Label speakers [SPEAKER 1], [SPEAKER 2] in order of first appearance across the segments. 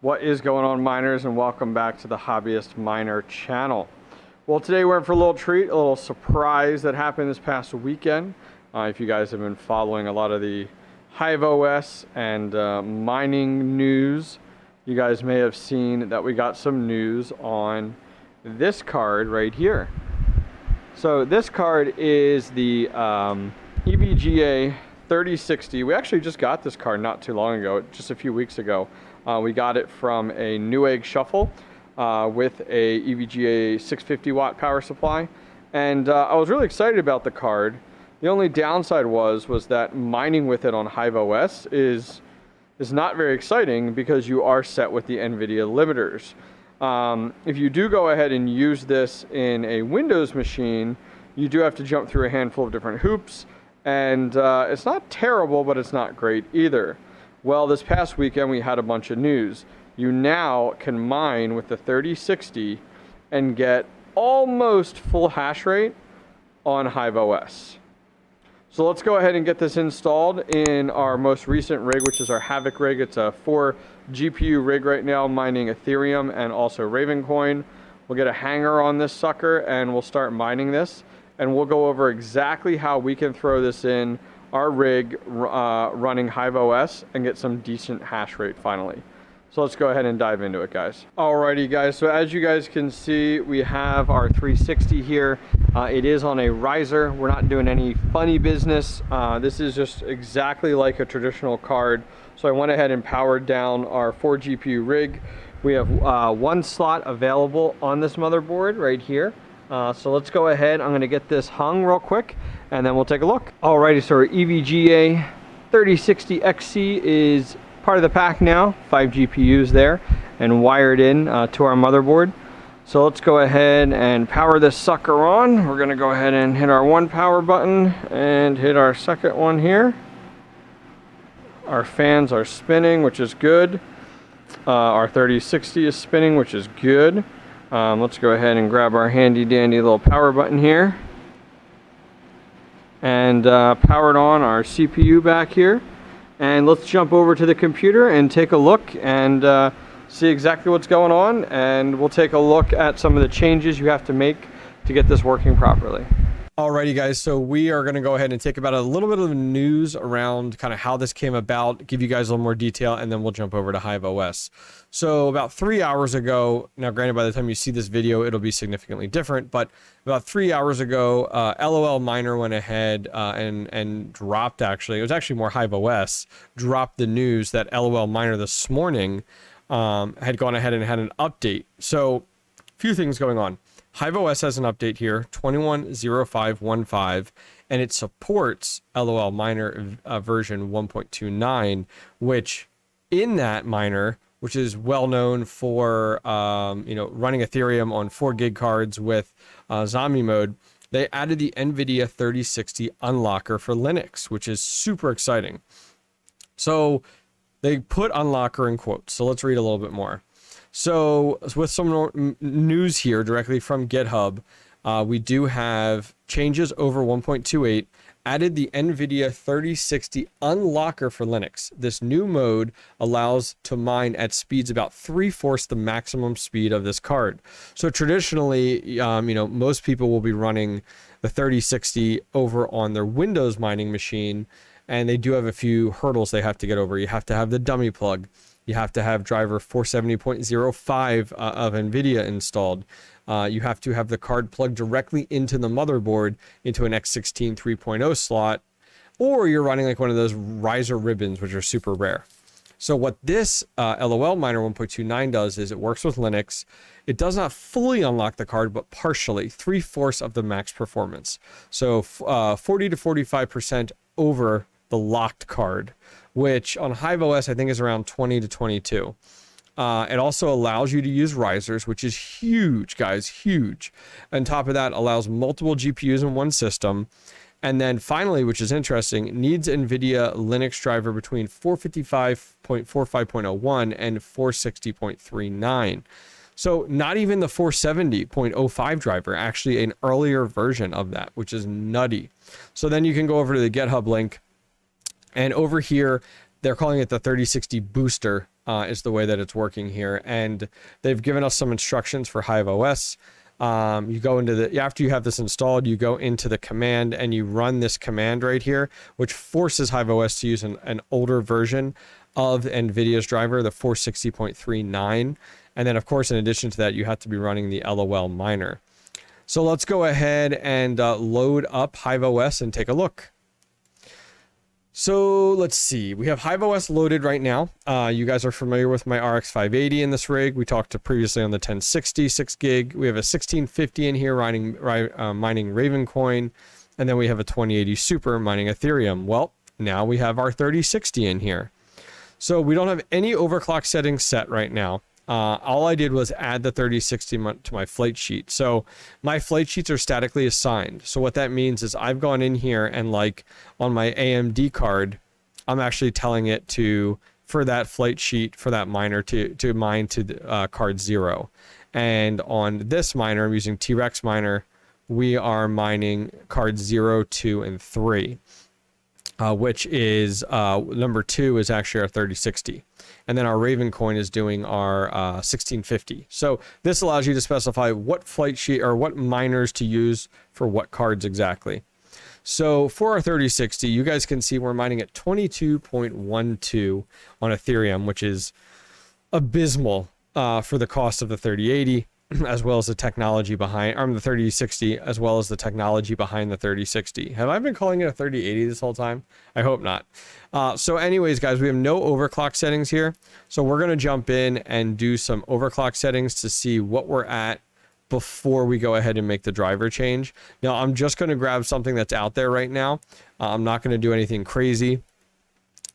[SPEAKER 1] What is going on, miners, and welcome back to the Hobbyist Miner channel. Well, today we're in for a little treat, a little surprise that happened this past weekend. If you guys have been following a lot of the HIVEOS and mining news, you guys may have seen that we got some news on this card right here. So this card is the EVGA 3060. We actually just got this card not too long ago, just a few weeks ago. We got it from a Newegg shuffle with a EVGA 650 watt power supply, and I was really excited about the card. The only downside was that mining with it on HIVEOS is not very exciting because you are set with the NVIDIA limiters. If you do go ahead and use this in a Windows machine, you do have to jump through a handful of different hoops, and it's not terrible, but it's not great either. Well, this past weekend we had a bunch of news. You now can mine with the 3060 and get almost full hash rate on HIVEOS. So let's go ahead and get this installed in our most recent rig, which is our Havoc rig. It's a 4 GPU rig right now, mining Ethereum and also Ravencoin. We'll get a hanger on this sucker and we'll start mining this. And we'll go over exactly how we can throw this in our rig running HIVEOS and get some decent hash rate finally. So let's go ahead and dive into it, guys. Alrighty, guys, so as you guys can see, we have our 360 here. It is on a riser. We're not doing any funny business. This is just exactly like a traditional card. So I went ahead and powered down our 4 GPU rig. We have one slot available on this motherboard right here. So let's go ahead. I'm going to get this hung real quick and then we'll take a look. Alrighty, so our EVGA 3060 XC is part of the pack now. 5 GPUs there and wired in to our motherboard. So let's go ahead and power this sucker on. We're going to go ahead and hit our one power button and hit our second one here. Our fans are spinning, which is good. Our 3060 is spinning, which is good. Let's go ahead and grab our handy dandy little power button here and powered on our CPU back here, and let's jump over to the computer and take a look and see exactly what's going on, and we'll take a look at some of the changes you have to make to get this working properly. Alrighty, guys, so we are going to go ahead and take about a little bit of news around kind of how this came about, give you guys a little more detail, and then we'll jump over to HIVEOS. So about 3 hours ago, now granted by the time you see this video it'll be significantly different, but about 3 hours ago, LOLMiner went ahead and dropped, actually, it was actually more HIVEOS, dropped the news that LOLMiner this morning had gone ahead and had an update. So a few things going on. HIVEOS has an update here, 21.0515, and it supports LOLMiner version 1.29, which in that miner, which is well known for running Ethereum on 4 gig cards with zombie mode, they added the NVIDIA 3060 unlocker for Linux, which is super exciting. So they put unlocker in quotes. So let's read a little bit more. So with some news here directly from GitHub, we do have changes over 1.28, added the NVIDIA 3060 unlocker for Linux. This new mode allows to mine at speeds about 3/4 the maximum speed of this card. So traditionally, most people will be running the 3060 over on their Windows mining machine, and they do have a few hurdles they have to get over. You have to have the dummy plug. You have to have driver 470.05 of NVIDIA installed. You have to have the card plugged directly into the motherboard into an X16 3.0 slot, or you're running like one of those riser ribbons, which are super rare. So what this LOLMiner 1.29 does is it works with Linux. It does not fully unlock the card, but partially, 3/4 of the max performance. So 40 to 45% over the locked card, which on HIVEOS I think is around 20 to 22. It also allows you to use risers, which is huge, guys, huge. On top of that, allows multiple GPUs in one system. And then finally, which is interesting, needs NVIDIA Linux driver between 455.45.01 and 460.39. So not even the 470.05 driver, actually an earlier version of that, which is nutty. So then you can go over to the GitHub link, and over here, they're calling it the 3060 Booster is the way that it's working here. And they've given us some instructions for HIVEOS. You go into the, after you have this installed, you go into the command and you run this command right here, which forces HIVEOS to use an older version of NVIDIA's driver, the 460.39. And then of course, in addition to that, you have to be running the LOL miner. So let's go ahead and load up HIVEOS and take a look. So let's see, we have HIVEOS loaded right now. You guys are familiar with my RX 580 in this rig. We talked previously on the 1060 6 gig. We have a 1650 in here mining Ravencoin, and then we have a 2080 Super mining Ethereum. Well, now we have our 3060 in here. So we don't have any overclock settings set right now. All I did was add the 3060 to my flight sheet. So my flight sheets are statically assigned. So what that means is I've gone in here and like on my AMD card, I'm actually telling it to, for that flight sheet, for that miner to mine to card 0. And on this miner, I'm using T-Rex miner, we are mining cards 0, 2, and 3. Which is number 2 is actually our 3060. And then our Ravencoin is doing our 1650. So this allows you to specify what flight sheet or what miners to use for what cards exactly. So for our 3060, you guys can see we're mining at 22.12 on Ethereum, which is abysmal for the cost of the 3080. As well as the technology behind, the 3060, as well as the technology behind the 3060. Have I been calling it a 3080 this whole time? I hope not. So anyways, guys, we have no overclock settings here. So we're going to jump in and do some overclock settings to see what we're at before we go ahead and make the driver change. Now, I'm just going to grab something that's out there right now. I'm not going to do anything crazy.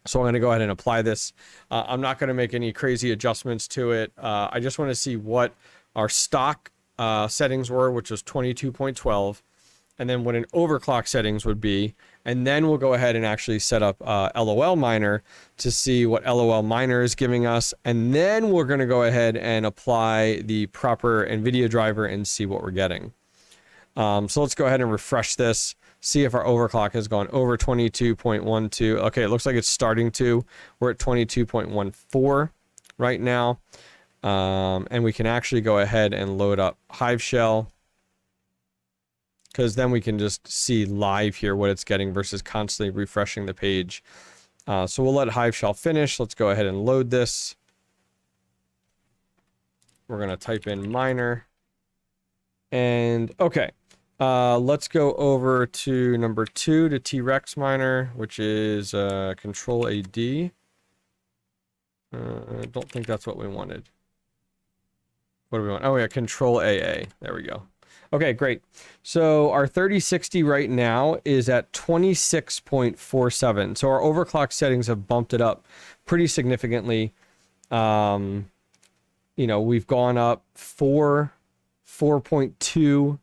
[SPEAKER 1] So I'm going to go ahead and apply this. I'm not going to make any crazy adjustments to it. I just want to see what our stock settings were, which was 22.12, and then what an overclock settings would be. And then we'll go ahead and actually set up LOL miner to see what LOL miner is giving us. And then we're going to go ahead and apply the proper NVIDIA driver and see what we're getting. So let's go ahead and refresh this, see if our overclock has gone over 22.12. Okay, it looks like it's starting to. We're at 22.14 right now. And we can actually go ahead and load up Hive Shell, because then we can just see live here what it's getting versus constantly refreshing the page. So we'll let Hive Shell finish. Let's go ahead and load this. We're going to type in miner. And okay, let's go over to number 2, to T-Rex miner, which is Control AD. I don't think that's what we wanted. What do we want? Oh yeah, Control AA. There we go. Okay, great. So our 3060 right now is at 26.47. So our overclock settings have bumped it up pretty significantly. You know, we've gone up 4.2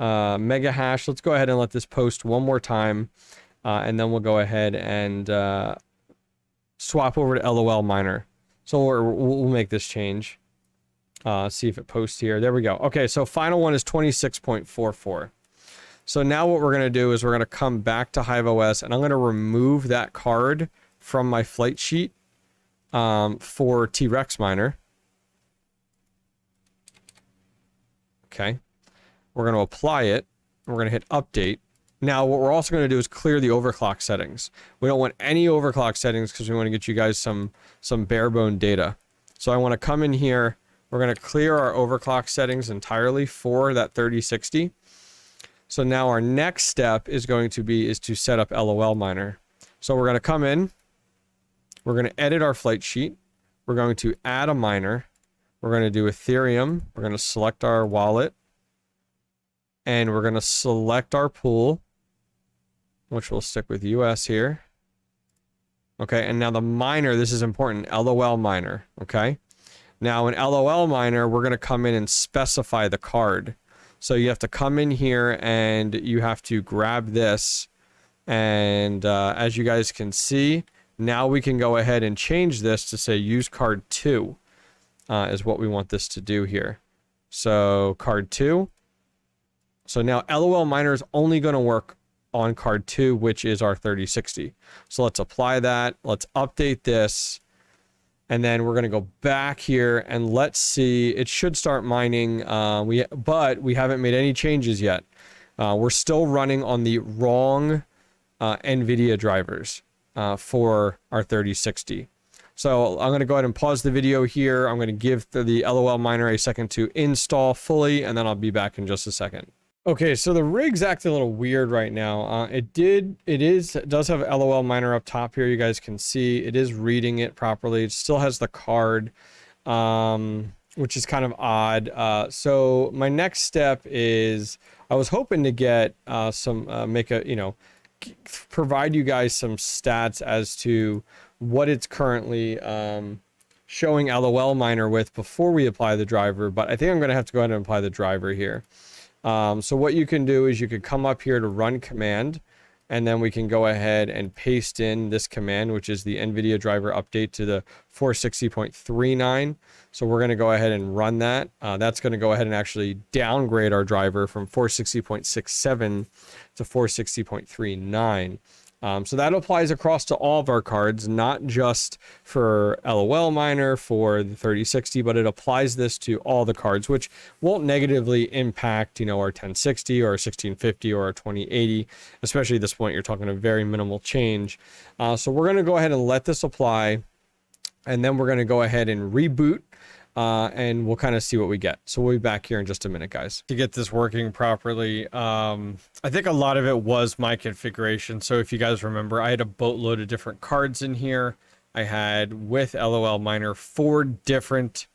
[SPEAKER 1] mega hash. Let's go ahead and let this post one more time. And then we'll go ahead and swap over to LOL miner. So we'll make this change. See if it posts here. There we go. Okay, so final one is 26.44. So now what we're going to do is we're going to come back to HIVEOS, and I'm going to remove that card from my flight sheet for T-Rex miner. Okay. We're going to apply it. We're going to hit update. Now, what we're also going to do is clear the overclock settings. We don't want any overclock settings because we want to get you guys some bare bone data. So I want to come in here. We're going to clear our overclock settings entirely for that 3060. So now our next step is going to be to set up LOL miner. So we're going to come in. We're going to edit our flight sheet. We're going to add a miner. We're going to do Ethereum. We're going to select our wallet. And we're going to select our pool, which we'll stick with US here. Okay, and now the miner, this is important, LOL miner, okay? Now in LOL miner, we're going to come in and specify the card. So you have to come in here and you have to grab this. And as you guys can see, now we can go ahead and change this to say use card 2 is what we want this to do here. So card 2. So now LOL miner is only going to work on card 2, which is our 3060. So let's apply that. Let's update this. And then we're going to go back here and let's see. It should start mining, but we haven't made any changes yet. We're still running on the wrong NVIDIA drivers for our 3060. So I'm going to go ahead and pause the video here. I'm going to give the LOL miner a second to install fully, and then I'll be back in just a second. Okay, so the rig's acting a little weird right now. It does have LOL miner up top here. You guys can see it is reading it properly. It still has the card, which is kind of odd. So my next step is I was hoping to get provide you guys some stats as to what it's currently showing LOL miner with before we apply the driver, but I think I'm going to have to go ahead and apply the driver here. So what you can do is you could come up here to run command, and then we can go ahead and paste in this command, which is the NVIDIA driver update to the 460.39. So we're going to go ahead and run that. That's going to go ahead and actually downgrade our driver from 460.67 to 460.39. So that applies across to all of our cards, not just for LOL miner for the 3060, but it applies this to all the cards, which won't negatively impact, our 1060 or our 1650 or our 2080. Especially at this point, you're talking a very minimal change. So we're going to go ahead and let this apply, and then we're going to go ahead and reboot. And we'll kind of see what we get. So we'll be back here in just a minute, guys. To get this working properly, I think a lot of it was my configuration. So if you guys remember, I had a boatload of different cards in here. I had, with LOL miner, 4 different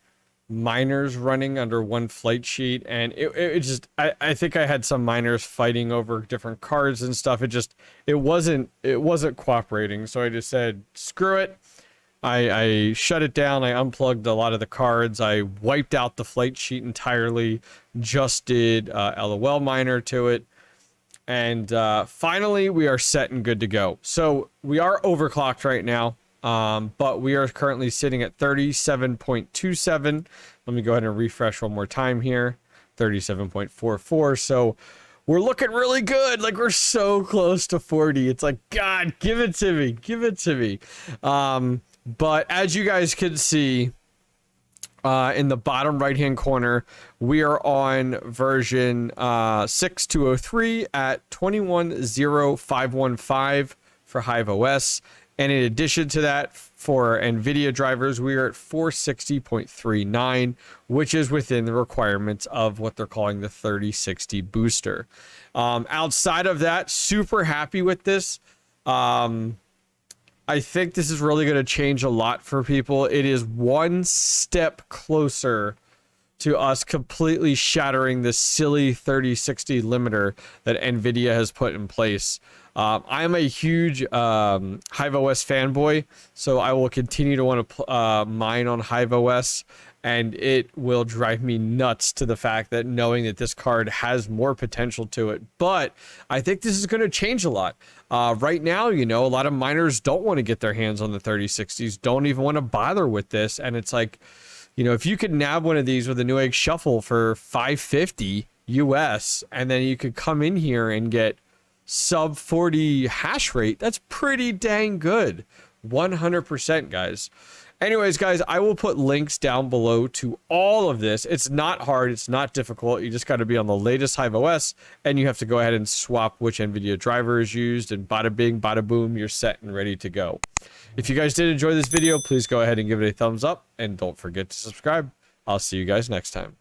[SPEAKER 1] miners running under one flight sheet, and I think I had some miners fighting over different cards and stuff. It wasn't cooperating. So I just said, screw it. I shut it down. I unplugged a lot of the cards. I wiped out the flight sheet entirely, just did LOL miner to it. And finally, we are set and good to go. So we are overclocked right now, but we are currently sitting at 37.27. Let me go ahead and refresh one more time here. 37.44. So we're looking really good. Like, we're so close to 40. It's like, God, give it to me. Give it to me. But as you guys can see, in the bottom right-hand corner, we are on version 6.203 at 21.0515 for HIVEOS. And in addition to that, for NVIDIA drivers, we are at 460.39, which is within the requirements of what they're calling the 3060 booster. Outside of that, super happy with this. I think this is really going to change a lot for people. It is one step closer to us completely shattering this silly 3060 limiter that NVIDIA has put in place. I'm a huge HIVEOS fanboy, so I will continue to want to mine on HIVEOS, and it will drive me nuts to the fact that knowing that this card has more potential to it. But I think this is going to change a lot. Right now, a lot of miners don't want to get their hands on the 3060s, don't even want to bother with this, and it's like, if you could nab one of these with a Newegg Shuffle for $550 US, and then you could come in here and get sub 40 hash rate, that's pretty dang good. 100%, guys. Anyways, guys, I will put links down below to all of this. It's not hard. It's not difficult. You just got to be on the latest HIVEOS, and you have to go ahead and swap which NVIDIA driver is used, and bada bing, bada boom, you're set and ready to go. If you guys did enjoy this video, please go ahead and give it a thumbs up, and don't forget to subscribe. I'll see you guys next time.